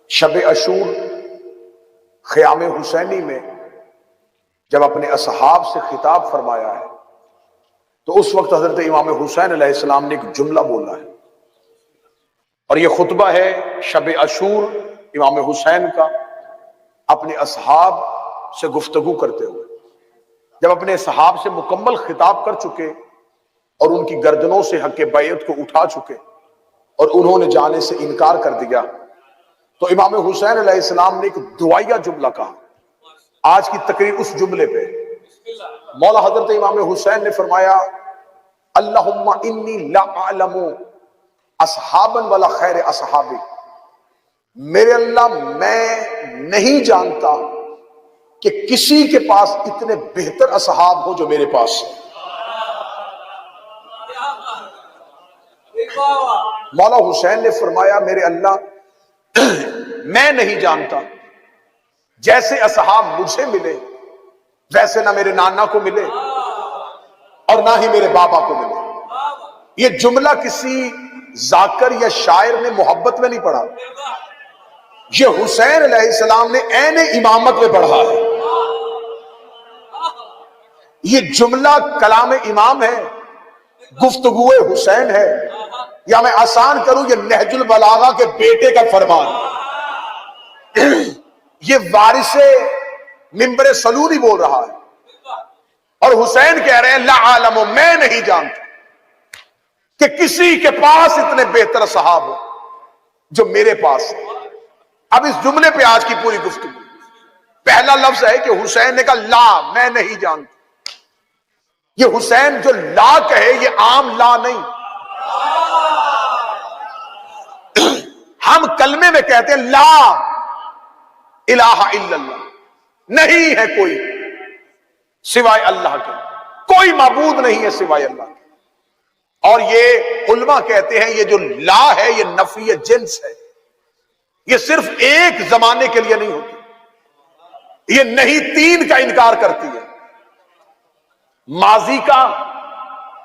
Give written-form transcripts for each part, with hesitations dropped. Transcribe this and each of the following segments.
شب عاشور خیام حسینی میں جب اپنے اصحاب سے خطاب فرمایا ہے تو اس وقت حضرت امام حسین علیہ السلام نے ایک جملہ بولا ہے، اور یہ خطبہ ہے شب عاشور امام حسین کا اپنے اصحاب سے گفتگو کرتے ہوئے، جب اپنے اصحاب سے مکمل خطاب کر چکے اور ان کی گردنوں سے حق بیعت کو اٹھا چکے اور انہوں نے جانے سے انکار کر دیا، تو امام حسین علیہ السلام نے ایک دعائیہ جملہ کہا۔ آج کی تقریر اس جملے پہ مولا حضرت امام حسین نے فرمایا، اللہم انی لا اعلم اصحابا ولا خیر اصحابی، میرے اللہ میں نہیں جانتا کہ کسی کے پاس اتنے بہتر اصحاب ہو جو میرے پاس۔ مولا حسین نے فرمایا، میرے اللہ میں نہیں جانتا، جیسے اصحاب مجھے ملے ویسے نہ میرے نانا کو ملے اور نہ ہی میرے بابا کو ملے۔ یہ جملہ کسی ذاکر یا شاعر نے محبت میں نہیں پڑھا، یہ حسین علیہ السلام نے عین امامت میں پڑھا ہے۔ یہ جملہ کلام امام ہے، گفتگو حسین ہے، یا میں آسان کروں یہ نہج البلاغہ کے بیٹے کا فرمان، یہ وارث منبر سلوری بول رہا ہے، اور حسین کہہ رہے ہیں لا عالم، میں نہیں جانتا کہ کسی کے پاس اتنے بہتر صحاب ہو جو میرے پاس ہے۔ اب اس جملے پہ آج کی پوری گفتگو، پہلا لفظ ہے کہ حسین نے کہا لا، میں نہیں جانتا۔ یہ حسین جو لا کہے یہ عام لا نہیں، ہم کلمے میں کہتے ہیں لا الہ الا اللہ، نہیں ہے کوئی سوائے اللہ کے، کوئی معبود نہیں ہے سوائے اللہ کے۔ اور یہ علماء کہتے ہیں یہ جو لا ہے یہ نفی جنس ہے، یہ صرف ایک زمانے کے لیے نہیں ہوتی، یہ نہیں تین کا انکار کرتی ہے، ماضی کا،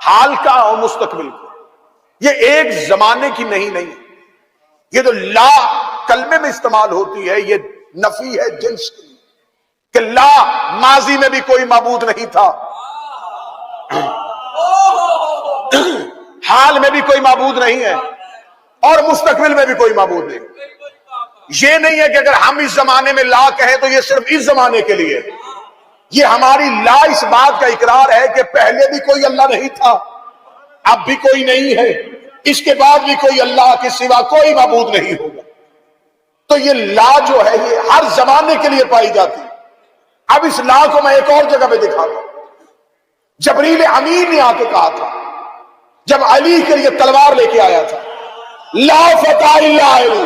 حال کا اور مستقبل کا۔ یہ ایک زمانے کی نہیں ہے، یہ جو لا کلمے میں استعمال ہوتی ہے یہ نفی ہے جنس کی، کہ لا ماضی میں بھی کوئی معبود نہیں تھا، حال میں بھی کوئی معبود نہیں ہے، اور مستقبل میں بھی کوئی معبود نہیں۔ یہ نہیں ہے کہ اگر ہم اس زمانے میں لا کہیں تو یہ صرف اس زمانے کے لیے، یہ ہماری لا اس بات کا اقرار ہے کہ پہلے بھی کوئی اللہ نہیں تھا، اب بھی کوئی نہیں ہے، اس کے بعد بھی کوئی اللہ کے سوا کوئی معبود نہیں ہوگا۔ تو یہ لا جو ہے یہ ہر زمانے کے لیے پائی جاتی ہے۔ اب اس لا کو میں ایک اور جگہ پہ دکھا دوں، جبریل امین نے آ کے کہا تھا جب علی کے لیے تلوار لے کے آیا تھا، لا فتح الا علی،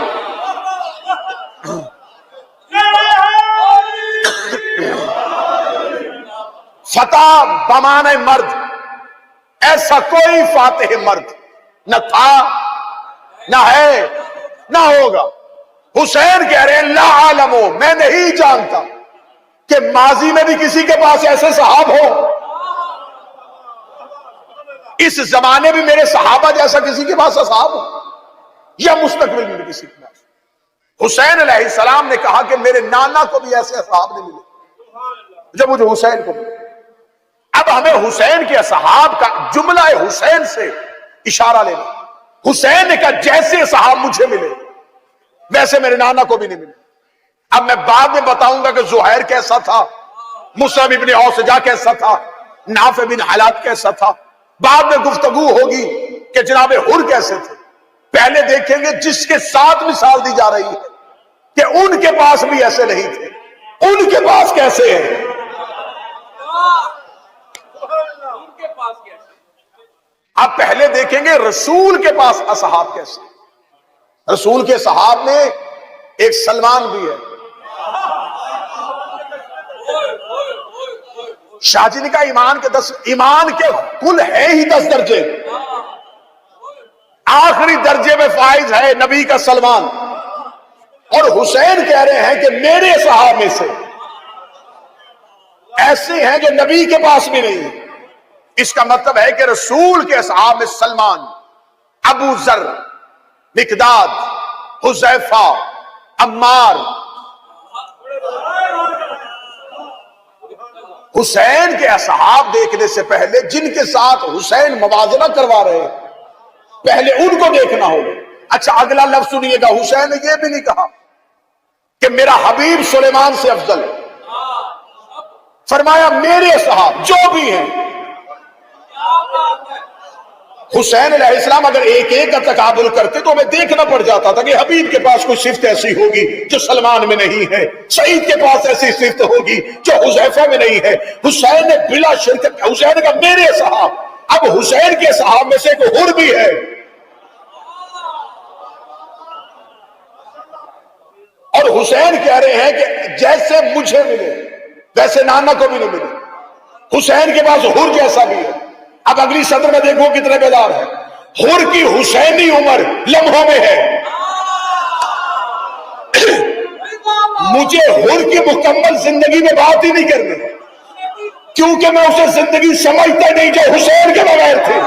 فتح بمانے مرد، ایسا کوئی فاتح مرد نہ تھا، نہ ہے، نہ ہوگا۔ حسین کہہ رہے ہیں لا عالم، میں نہیں جانتا کہ ماضی میں بھی کسی کے پاس ایسے صحاب ہو، اس زمانے بھی میرے صحابہ جیسا کسی کے پاس صحاب ہو، یا مستقبل میں بھی کسی کے پاس۔ حسین علیہ السلام نے کہا کہ میرے نانا کو بھی ایسے صحاب نہیں ملے جب مجھے حسین کو ملے۔ اب ہمیں حسین کے اصحاب کا جملہ حسین سے اشارہ لینا، حسین نے کہا جیسے صحاب مجھے ملے ویسے میرے نانا کو بھی نہیں ملے۔ اب میں بعد میں بتاؤں گا کہ زہیر کیسا تھا، مصعب بن اوسجہ کیسا تھا، نافع بن حالات کیسا تھا، بعد میں گفتگو ہوگی کہ جناب حر کیسے تھے۔ پہلے دیکھیں گے جس کے ساتھ مثال دی جا رہی ہے کہ ان کے پاس بھی ایسے نہیں تھے، ان کے پاس کیسے ہیں۔ اب پہلے دیکھیں گے رسول کے پاس اصحاب کیسے۔ رسول کے صحاب میں ایک سلمان بھی ہے، شاہ جی نے کہا ایمان کے کل ہے ہی 10 درجے، آخری درجے میں فائز ہے نبی کا سلمان، اور حسین کہہ رہے ہیں کہ میرے صحاب میں سے ایسے ہیں جو نبی کے پاس بھی نہیں ہیں۔ اس کا مطلب ہے کہ رسول کے صحاب میں سلمان، ابو ذر، مقداد، حذیفہ، عمار، حسین کے اصحاب دیکھنے سے پہلے جن کے ساتھ حسین موازنہ کروا رہے ہیں پہلے ان کو دیکھنا ہوگا۔ اچھا اگلا لفظ سنیے گا، حسین نے یہ بھی نہیں کہا کہ میرا حبیب سلیمان سے افضل ہے، فرمایا میرے اصحاب جو بھی ہیں۔ حسین علیہ السلام اگر ایک ایک کا تقابل کرتے تو ہمیں دیکھنا پڑ جاتا تھا کہ حبیب کے پاس کوئی صفت ایسی ہوگی جو سلمان میں نہیں ہے، سعید کے پاس ایسی صفت ہوگی جو حذیفہ میں نہیں ہے۔ حسین نے بلا شرکت، حسین کا میرے صحاب، اب حسین کے صحاب میں سے ایک حر بھی ہے، اور حسین کہہ رہے ہیں کہ جیسے مجھے ملے ویسے نانا کو بھی نہیں ملے، حسین کے پاس حر جیسا بھی ہے۔ اب اگلی صدر میں دیکھو کتنے بیدار ہیں۔ حر کی حسینی عمر لمحوں میں ہے، مجھے حر کی مکمل زندگی میں بات ہی نہیں کرنی، کیونکہ میں اسے زندگی سمجھتا نہیں جو حسین کے بغیر تھے۔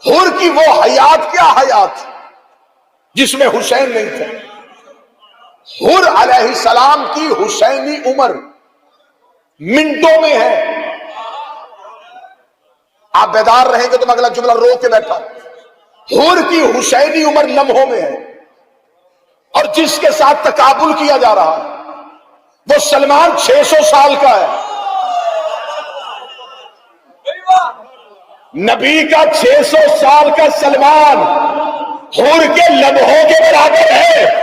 حر کی وہ حیات کیا حیات جس میں حسین نہیں تھا۔ حر علیہ السلام کی حسینی عمر منٹوں میں ہے۔ آپ بیدار رہیں گے تو میں اگلا جملہ روک کے بیٹھا۔ حر کی حسینی عمر لمحوں میں ہے، اور جس کے ساتھ تقابل کیا جا رہا ہے وہ سلمان 600 سال کا ہے۔ نبی کا 600 سال کا سلمان حر کے لمحوں کے برابر ہے۔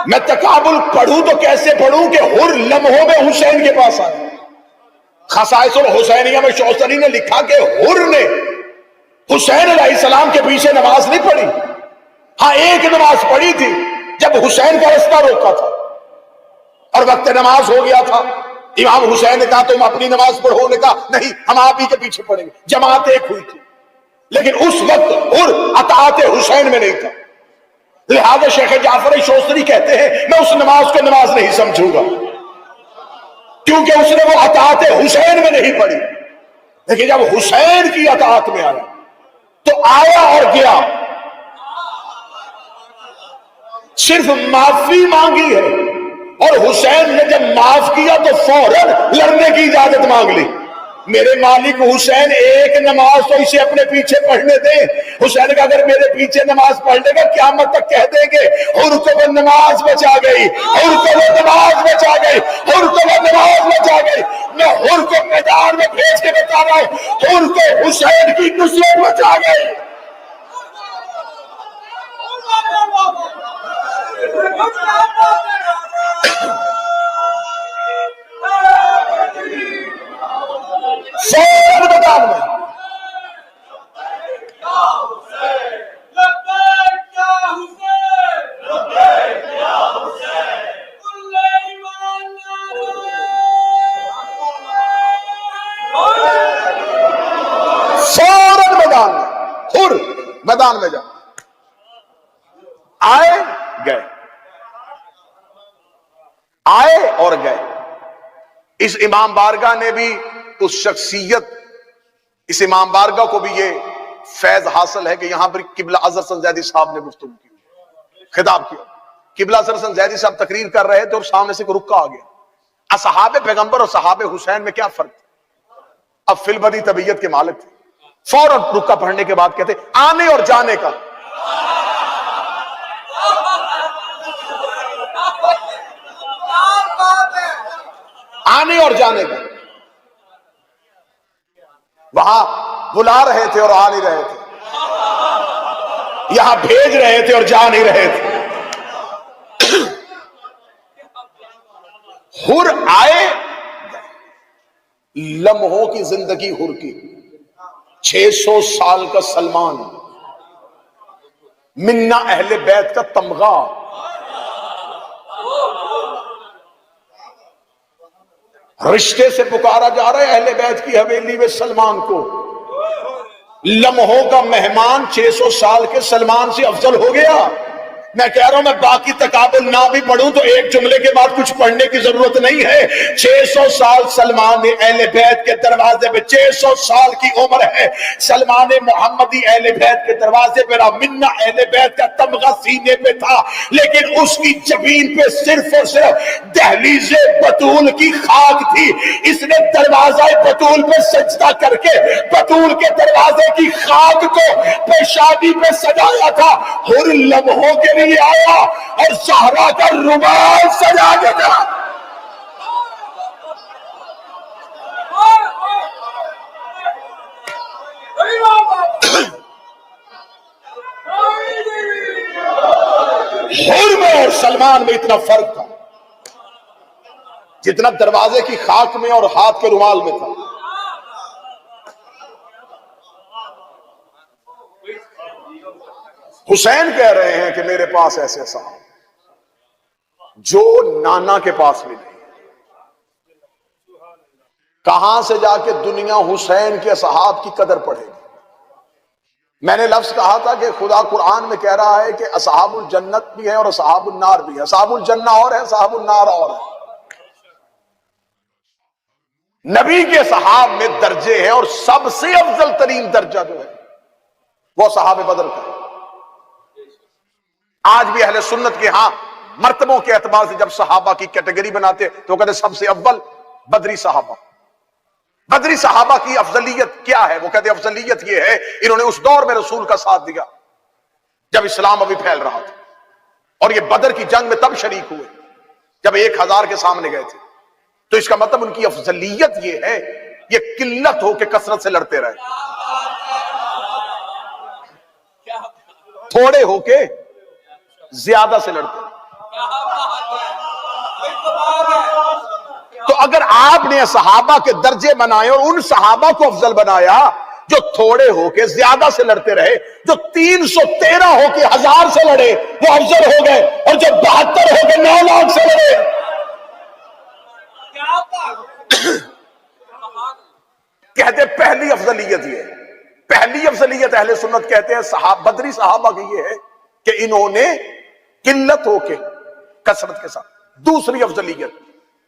میں تقابل پڑھوں تو کیسے پڑھوں کہ حر لمحوں میں حسین کے پاس آئے۔ خصائص الحسینیہ میں شوستری نے لکھا کہ حر نے حسین علیہ السلام کے پیچھے نماز نہیں پڑھی، ہاں ایک نماز پڑھی تھی جب حسین کا رستہ روکا تھا اور وقت نماز ہو گیا تھا۔ امام حسین نے کہا تم اپنی نماز پڑھو، نے کہا نہیں ہم آپ ہی کے پیچھے پڑھیں گے۔ جماعت ایک ہوئی تھی، لیکن اس وقت حر اطاعت حسین میں نہیں تھا، لہذا شیخ جعفر شوستری کہتے ہیں میں اس نماز کو نماز نہیں سمجھوں گا، کیونکہ اس نے وہ اطاعت حسین میں نہیں پڑھی۔ لیکن جب حسین کی اطاعت میں آیا تو آیا اور گیا، صرف معافی مانگی ہے، اور حسین نے جب معاف کیا تو فوراً لڑنے کی اجازت مانگ لی۔ میرے مالک حسین ایک نماز تو اسے اپنے پیچھے پڑھنے دیں۔ حسین کا اگر میرے پیچھے نماز پڑھنے کا قیامت تک کہہ دیں گے حر کو وہ نماز بچا گئی، حر کو وہ نماز بچا گئی، حر کو وہ نماز بچا گئی، میں حر کو میدان میں بھیج کے بتا رہا ہوں حر کو حسین کی نصرت بچا گئی۔ فوراً میدان میں حر میدان میں جا آئے گئے، آئے اور گئے۔ اس امام بارگاہ نے بھی اس شخصیت، اس امام بارگاہ کو بھی یہ فیض حاصل ہے کہ یہاں پر قبلہ اظہر حسن زیدی صاحب نے گفتگو کی، خطاب کیا۔ قبلہ اظہر حسن زیدی صاحب تقریر کر رہے تھے اور سامنے سے کوئی رکا آ گیا۔ اصحاب پیغمبر اور صحاب حسین میں کیا فرق تھا؟ اب فی البدی طبیعت کے مالک تھے، فوراً رکا پڑھنے کے بعد کہتے آنے اور جانے کا آنے اور جانے کا، وہاں بلا رہے تھے اور آ نہیں رہے تھے، یہاں بھیج رہے تھے اور جا نہیں رہے تھے۔ حر آئے، لمحوں کی زندگی حر کی، 600 سال کا سلمان، منا اہل بیت کا تمغہ، رشتے سے پکارا جا رہا ہے اہل بیت کی حویلی میں سلمان کو، لمحوں کا مہمان 600 سال کے سلمان سے افضل ہو گیا۔ میں کہہ رہا ہوں میں باقی تقابل نہ بھی پڑھوں تو ایک جملے کے بعد کچھ پڑھنے کی ضرورت نہیں ہے۔ 600 سال سلمان اہل بیت کے دروازے پہ، 600 سال کی عمر ہے سلمان محمدی اہل بیت کے دروازے پہ، منا اہل بیت کا تمغہ سینے پہ تھا، لیکن اس کی جبین پہ صرف اور صرف دہلیز بطول کی خاک تھی۔ اس نے دروازہ بطول پہ سجدہ کر کے بطول کے دروازے کی خاک کو پیشانی پہ سجایا تھا۔ اور لمحوں کے لیے آیا اور زہرا کا رومال سجا کے گیا۔ حر میں اور سلمان میں اتنا فرق تھا جتنا دروازے کی خاک میں اور ہاتھ کے رومال میں تھا۔ حسین کہہ رہے ہیں کہ میرے پاس ایسے صاحب جو نانا کے پاس بھی نہیں۔ کہاں سے جا کے دنیا حسین کے اصحاب کی قدر پڑھے گی؟ میں نے لفظ کہا تھا کہ خدا قرآن میں کہہ رہا ہے کہ اصحاب الجنت بھی ہیں اور اصحاب النار بھی ہیں۔ اصحاب الجنہ اور ہیں، اصحاب النار اور ہیں۔ نبی کے صحاب میں درجے ہیں اور سب سے افضل ترین درجہ جو ہے وہ صحاب بدر کا ہے۔ آج بھی اہل سنت کے ہاں مرتبوں کے اعتبار سے جب صحابہ کی کیٹیگری بناتے تو کہتے سب سے اول بدری صحابہ۔ بدری صحابہ کی افضلیت کیا ہے؟ وہ کہتے افضلیت یہ ہے انہوں نے اس دور میں رسول کا ساتھ دیا جب اسلام ابھی پھیل رہا تھا، اور یہ بدر کی جنگ میں تب شریک ہوئے جب 1000 کے سامنے گئے تھے۔ تو اس کا مطلب ان کی افضلیت یہ ہے، یہ قلت ہو کے کثرت سے لڑتے رہے، تھوڑے ہو کے زیادہ سے لڑتے رہے۔ تو اگر آپ نے صحابہ کے درجے بنائے اور ان صحابہ کو افضل بنایا جو تھوڑے ہو کے زیادہ سے لڑتے رہے، جو 313 ہو کے 1000 سے لڑے وہ افضل ہو گئے، اور جو 72 ہو کے 9 لاکھ سے لڑے۔ کہتے پہلی افضلیت یہ ہے، پہلی افضلیت اہل سنت کہتے ہیں بدری صحابہ کی یہ ہے کہ انہوں نے قلت ہو کے کثرت کے ساتھ۔ دوسری افضلیت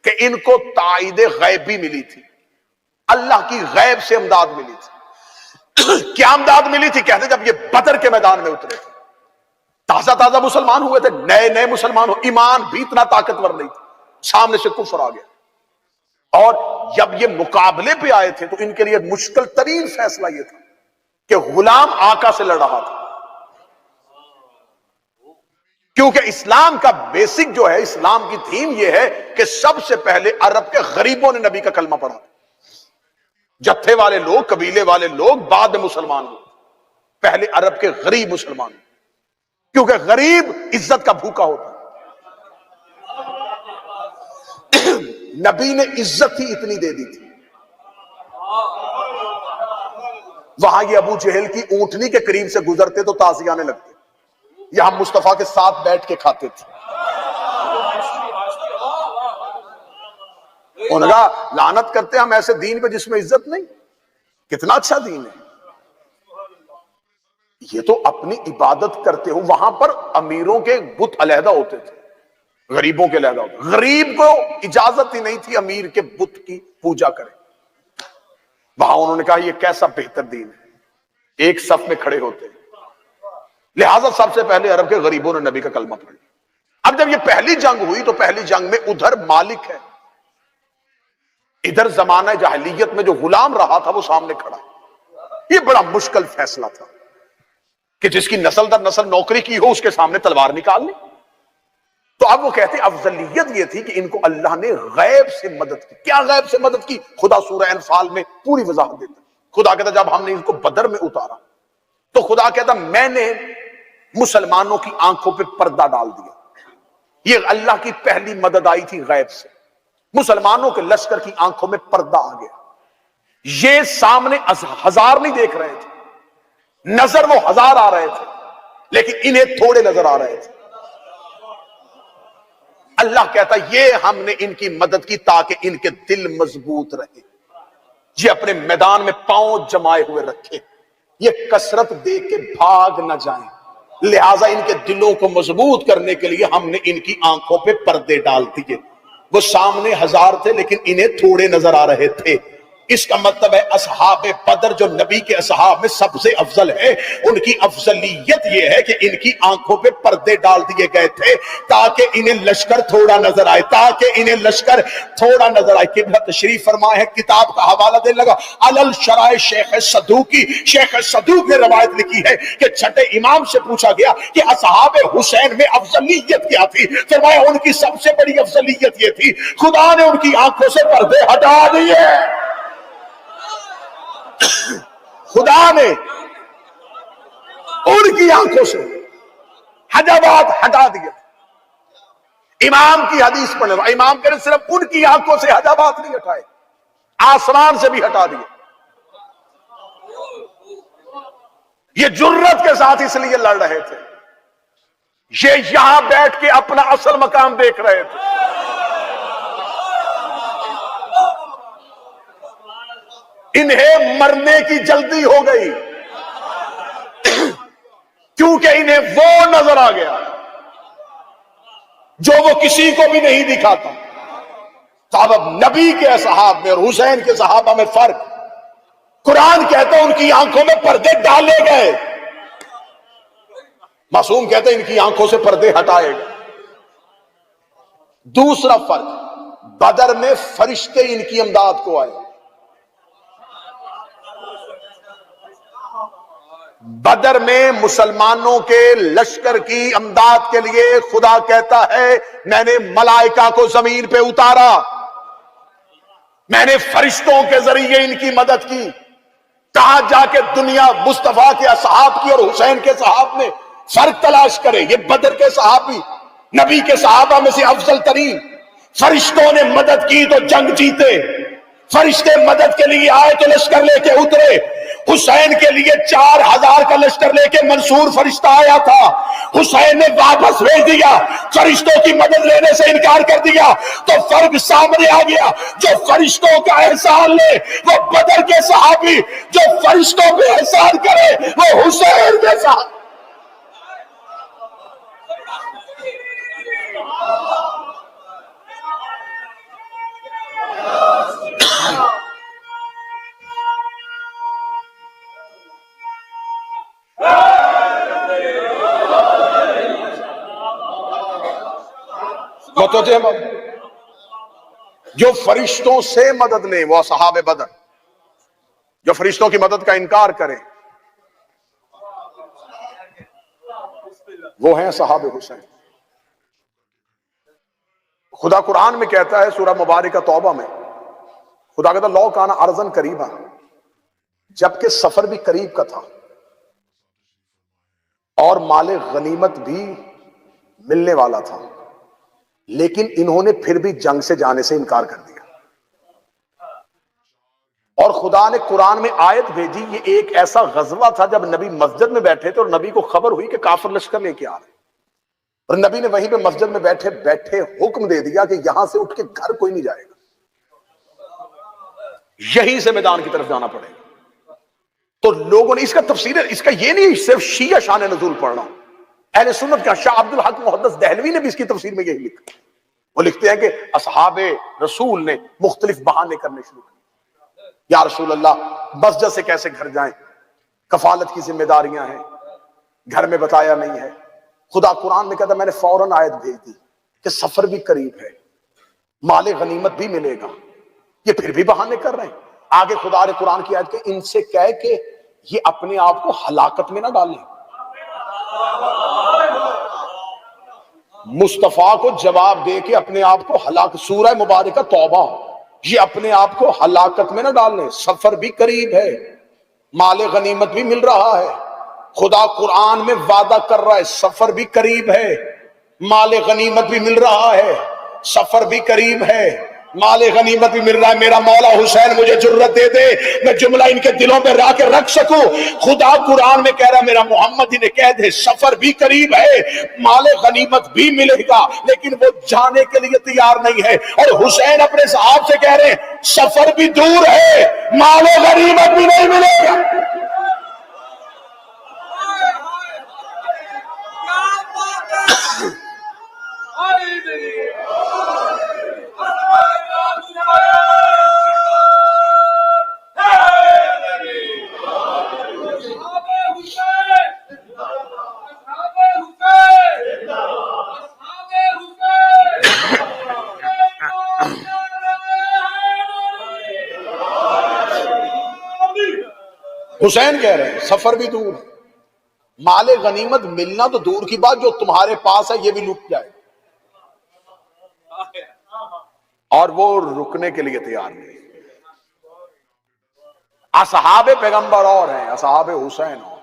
کہ ان کو تائید غیبی ملی تھی، اللہ کی غیب سے امداد ملی تھی۔ کیا امداد ملی تھی؟ کہتے جب یہ بدر کے میدان میں اترے تھے، تازہ تازہ مسلمان ہوئے تھے، نئے نئے مسلمان ہو، ایمان بھی اتنا طاقتور نہیں تھا، سامنے سے کفر آ گیا، اور جب یہ مقابلے پہ آئے تھے تو ان کے لیے مشکل ترین فیصلہ یہ تھا کہ غلام آقا سے لڑ رہا تھا، کیونکہ اسلام کا بیسک جو ہے، اسلام کی تھیم یہ ہے کہ سب سے پہلے عرب کے غریبوں نے نبی کا کلمہ پڑھا، جتھے والے لوگ، قبیلے والے لوگ بعد میں مسلمان ہوئے، پہلے عرب کے غریب مسلمان، کیونکہ غریب عزت کا بھوکا ہوتا ہے۔ نبی نے عزت ہی اتنی دے دی تھی، وہاں یہ ابو جہل کی اونٹنی کے قریب سے گزرتے تو تازی آنے لگتے، یہاں مصطفیٰ کے ساتھ بیٹھ کے کھاتے تھے۔ انہوں نے کہا لعنت کرتے ہم ایسے دین پہ جس میں عزت نہیں، کتنا اچھا دین ہے یہ، تو اپنی عبادت کرتے ہو۔ وہاں پر امیروں کے بت علیحدہ ہوتے تھے، غریبوں کے علیحدہ ہوتے، غریب کو اجازت ہی نہیں تھی امیر کے بت کی پوجا کرے۔ وہاں انہوں نے کہا یہ کیسا بہتر دین ہے، ایک صف میں کھڑے ہوتے ہیں، لہٰذا سب سے پہلے عرب کے غریبوں نے نبی کا کلمہ پڑھا۔ اب جب یہ پہلی جنگ ہوئی تو پہلی جنگ میں ادھر مالک ہے، ادھر زمانہ جاہلیت میں جو غلام رہا تھا وہ سامنے کھڑا۔ یہ بڑا مشکل فیصلہ تھا کہ جس کی نسل در نسل نوکری کی ہو اس کے سامنے تلوار نکالنی۔ تو اب وہ کہتے افضلیت یہ تھی کہ ان کو اللہ نے غیب سے مدد کی۔ کیا غیب سے مدد کی؟ خدا سورہ انفال میں پوری وضاحت دیتا۔ خدا کہتا جب ہم نے ان کو بدر میں اتارا تو خدا کہتا میں نے مسلمانوں کی آنکھوں پہ پردہ ڈال دیا۔ یہ اللہ کی پہلی مدد آئی تھی غیب سے، مسلمانوں کے لشکر کی آنکھوں میں پردہ آ گیا۔ یہ سامنے 1000 نہیں دیکھ رہے تھے، نظر وہ 1000 آ رہے تھے، لیکن انہیں تھوڑے نظر آ رہے تھے۔ اللہ کہتا یہ ہم نے ان کی مدد کی تاکہ ان کے دل مضبوط رہے، یہ اپنے میدان میں پاؤں جمائے ہوئے رکھے، یہ کثرت دیکھ کے بھاگ نہ جائیں۔ لہٰذا ان کے دلوں کو مضبوط کرنے کے لیے ہم نے ان کی آنکھوں پہ پردے ڈال دیے. وہ سامنے ہزار تھے لیکن انہیں تھوڑے نظر آ رہے تھے. اس کا مطلب ہے اصحاب بدر جو نبی کے اصحاب میں سب سے افضل ہے، ان کی افضلیت یہ ہے کہ ان کی آنکھوں پہ پردے ڈال دیے گئے تھے تاکہ انہیں لشکر تھوڑا نظر آئے، تاکہ انہیں لشکر تھوڑا نظر آئے. قبلہ تشریف فرمائے ہیں، کتاب کا حوالہ دینے لگا، علل شرائع شیخ صدوقی. شیخ صدوق نے روایت لکھی ہے کہ چھٹے امام سے پوچھا گیا کہ اصحاب حسین میں افضلیت کیا تھی؟ فرمایا ان کی سب سے بڑی افضلیت یہ تھی خدا نے ان کی آنکھوں سے پردے ہٹا دیے. خدا نے ان کی آنکھوں سے حجابات ہٹا دیے. امام کی حدیث پڑھنے والا امام کہنے صرف ان کی آنکھوں سے حجابات نہیں ہٹائے، آسمان سے بھی ہٹا دیے. یہ جرت کے ساتھ اس لیے لڑ رہے تھے، یہ یہاں بیٹھ کے اپنا اصل مقام دیکھ رہے تھے. انہیں مرنے کی جلدی ہو گئی کیونکہ انہیں وہ نظر آ گیا جو وہ کسی کو بھی نہیں دکھاتا. صاحب اب نبی کے اصحاب میں اور حسین کے صحابہ میں فرق. قرآن کہتا ہے ان کی آنکھوں میں پردے ڈالے گئے، معصوم کہتے ہیں ان کی آنکھوں سے پردے ہٹائے گئے. دوسرا فرق، بدر میں فرشتے ان کی امداد کو آئے. بدر میں مسلمانوں کے لشکر کی امداد کے لیے خدا کہتا ہے میں نے ملائکہ کو زمین پہ اتارا، میں نے فرشتوں کے ذریعے ان کی مدد کی. کہاں جا کے دنیا مصطفیٰ کے اصحاب کی اور حسین کے صحاب میں فرق تلاش کرے. یہ بدر کے صحابی نبی کے صحابہ میں سے افضل ترین. فرشتوں نے مدد کی تو جنگ جیتے، فرشتے مدد کے لیے آئے تو لشکر لے کے اترے. حسین کے لیے 4000 کا لشکر لے کے منصور فرشتہ آیا تھا، حسین نے واپس بھیج دیا، فرشتوں کی مدد لینے سے انکار کر دیا. تو فرق سامنے آ گیا. جو فرشتوں کا احسان لے وہ بدر کے صحابی، جو فرشتوں پہ احسان کرے وہ حسین کے صحابی. جو فرشتوں سے مدد لیں وہ اصحاب بدر، جو فرشتوں کی مدد کا انکار کریں وہ ہیں اصحاب حسین. خدا قرآن میں کہتا ہے سورہ مبارکہ توبہ میں، خدا کہتا لو کانا ارضن قریبا، جبکہ سفر بھی قریب کا تھا اور مال غنیمت بھی ملنے والا تھا، لیکن انہوں نے پھر بھی جنگ سے جانے سے انکار کر دیا. اور خدا نے قرآن میں آیت بھیجی. یہ ایک ایسا غزوہ تھا جب نبی مسجد میں بیٹھے تھے اور نبی کو خبر ہوئی کہ کافر لشکر لے کے آ رہے، اور نبی نے وہیں پہ مسجد میں بیٹھے بیٹھے حکم دے دیا کہ یہاں سے اٹھ کے گھر کوئی نہیں جائے گا، یہیں سے میدان کی طرف جانا پڑے گا. تو لوگوں نے اس کا تفسیر، اس کا یہ نہیں صرف شیعہ شان نزول پڑھنا، اہل سنت کا شاہ عبد الحق محدث دہلوی نے بھی اس کی تفسیر میں یہی لکھا. وہ لکھتے ہیں کہ اصحاب رسول نے مختلف بہانے کرنے شروع کیے. یا رسول اللہ مسجد سے کیسے گھر جائیں، کفالت کی ذمہ داریاں ہیں، گھر میں بتایا نہیں ہے. خدا قرآن میں کہتا میں نے فوراً آیت بھیج دی کہ سفر بھی قریب ہے، مال غنیمت بھی ملے گا. یہ پھر بھی بہانے کر رہے ہیں. آگے خدا نے قرآن کی آیت کہ ان سے کہے کہ یہ اپنے آپ کو ہلاکت میں نہ ڈالیں. مصطفیٰ کو جواب دے کے اپنے آپ کو ہلاک، سورہ مبارکہ توبہ، یہ اپنے آپ کو ہلاکت میں نہ ڈالیں. سفر بھی قریب ہے، مال غنیمت بھی مل رہا ہے. خدا قرآن میں وعدہ کر رہا ہے سفر بھی قریب ہے، مال غنیمت بھی مل رہا ہے. سفر بھی قریب ہے، مال غنیمت بھی مل رہا ہے. میرا مولا حسین مجھے جرت دے دے میں جملہ ان کے دلوں میں لا کے رکھ سکوں. خدا قرآن میں کہہ رہا ہے میرا محمد انہیں کہہ دے سفر بھی قریب ہے، مال غنیمت بھی ملے گا، لیکن وہ جانے کے لیے تیار نہیں ہے. اور حسین اپنے صحاب سے کہہ رہے ہیں سفر بھی دور ہے، مال غنیمت بھی نہیں ملے گا. حسین کہہ رہے ہیں سفر بھی دور ہے، مال غنیمت ملنا تو دور کی بات، جو تمہارے پاس ہے یہ بھی لٹ جائے، اور وہ رکنے کے لیے تیار نہیں۔ اصحاب پیغمبر اور ہیں، اصحاب حسین اور